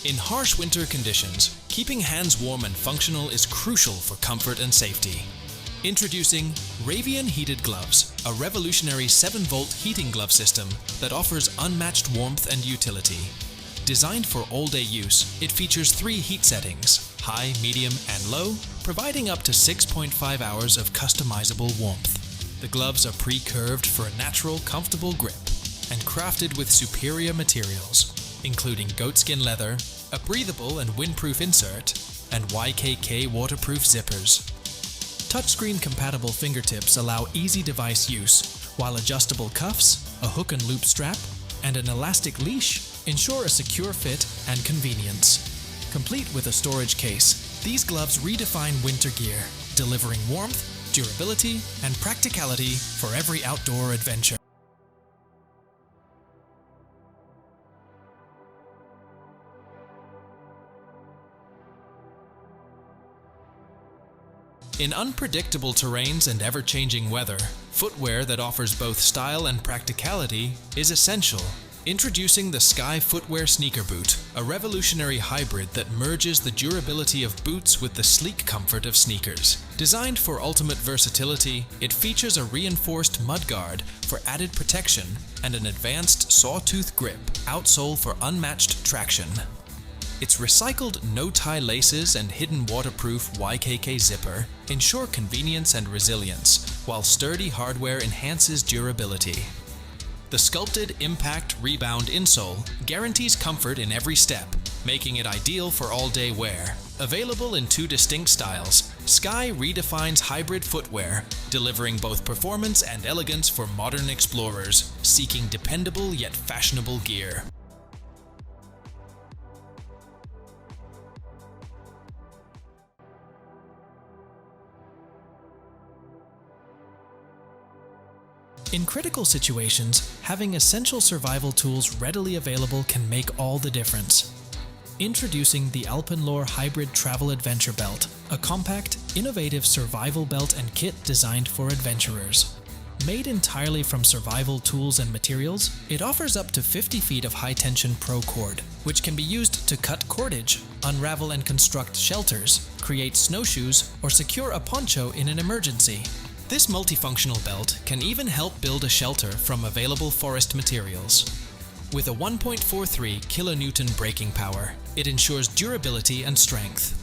In harsh winter conditions, keeping hands warm and functional is crucial for comfort and safety. Introducing Ravian Heated Gloves, a revolutionary 7-volt heating glove system that offers unmatched warmth and utility. Designed for all-day use, it features 3 heat settings, high, medium, and low, providing up to 6.5 hours of customizable warmth. The gloves are pre-curved for a natural, comfortable grip and crafted with superior materials, including goatskin leather, a breathable and windproof insert, and YKK waterproof zippers. Touchscreen-compatible fingertips allow easy device use, while adjustable cuffs, a hook and loop strap, and an elastic leash ensure a secure fit and convenience. Complete with a storage case, these gloves redefine winter gear, delivering warmth, durability, and practicality for every outdoor adventure. In unpredictable terrains and ever-changing weather, footwear that offers both style and practicality is essential. Introducing the Sky Footwear Sneaker Boot, a revolutionary hybrid that merges the durability of boots with the sleek comfort of sneakers. Designed for ultimate versatility, it features a reinforced mudguard for added protection and an advanced sawtooth grip outsole for unmatched traction. Its recycled no-tie laces and hidden waterproof YKK zipper ensure convenience and resilience, while sturdy hardware enhances durability. The sculpted impact rebound insole guarantees comfort in every step, making it ideal for all-day wear. Available in 2 distinct styles, Sky redefines hybrid footwear, delivering both performance and elegance for modern explorers seeking dependable yet fashionable gear. In critical situations, having essential survival tools readily available can make all the difference. Introducing the Alpenlure Hybrid Travel Adventure Belt, a compact, innovative survival belt and kit designed for adventurers. Made entirely from survival tools and materials, it offers up to 50 feet of high-tension pro cord, which can be used to cut cordage, unravel and construct shelters, create snowshoes, or secure a poncho in an emergency. This multifunctional belt can even help build a shelter from available forest materials. With a 1.43 kN braking power, it ensures durability and strength.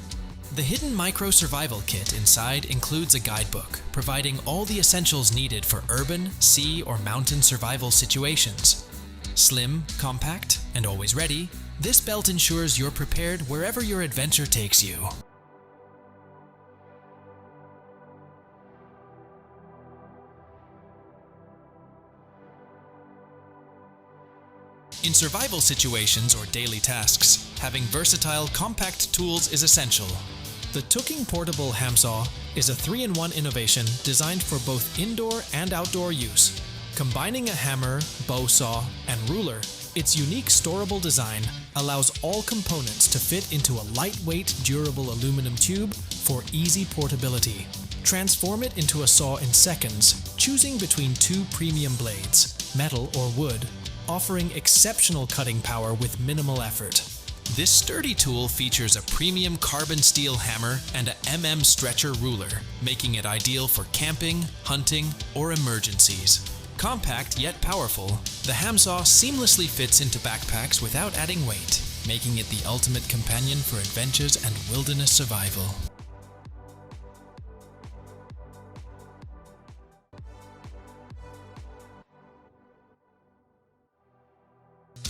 The hidden micro survival kit inside includes a guidebook, providing all the essentials needed for urban, sea, or mountain survival situations. Slim, compact, and always ready, this belt ensures you're prepared wherever your adventure takes you. In survival situations or daily tasks, having versatile, compact tools is essential. The Tooking Portable Hamsaw is a 3-in-1 innovation designed for both indoor and outdoor use. Combining a hammer, bow saw, and ruler, its unique storable design allows all components to fit into a lightweight, durable aluminum tube for easy portability. Transform it into a saw in seconds, choosing between 2 premium blades, metal or wood, offering exceptional cutting power with minimal effort. This sturdy tool features a premium carbon steel hammer and a stretcher ruler, making it ideal for camping, hunting, or emergencies. Compact yet powerful, the Hamsaw seamlessly fits into backpacks without adding weight, making it the ultimate companion for adventures and wilderness survival.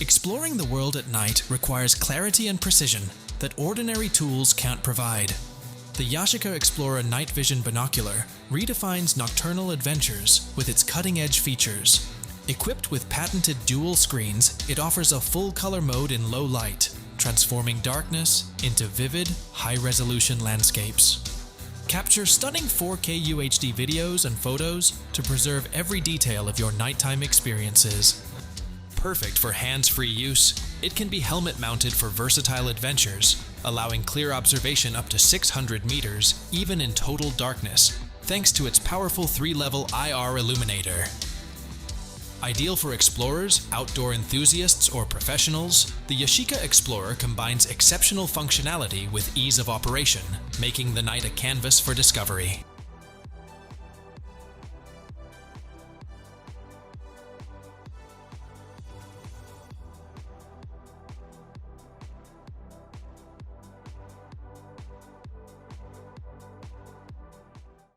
Exploring the world at night requires clarity and precision that ordinary tools can't provide. The Yashika Explorer Night Vision Binocular redefines nocturnal adventures with its cutting-edge features. Equipped with patented dual screens, it offers a full-color mode in low light, transforming darkness into vivid, high-resolution landscapes. Capture stunning 4K UHD videos and photos to preserve every detail of your nighttime experiences. Perfect for hands-free use, it can be helmet-mounted for versatile adventures, allowing clear observation up to 600 meters, even in total darkness, thanks to its powerful 3-level IR illuminator. Ideal for explorers, outdoor enthusiasts, or professionals, the Yashika Explorer combines exceptional functionality with ease of operation, making the night a canvas for discovery.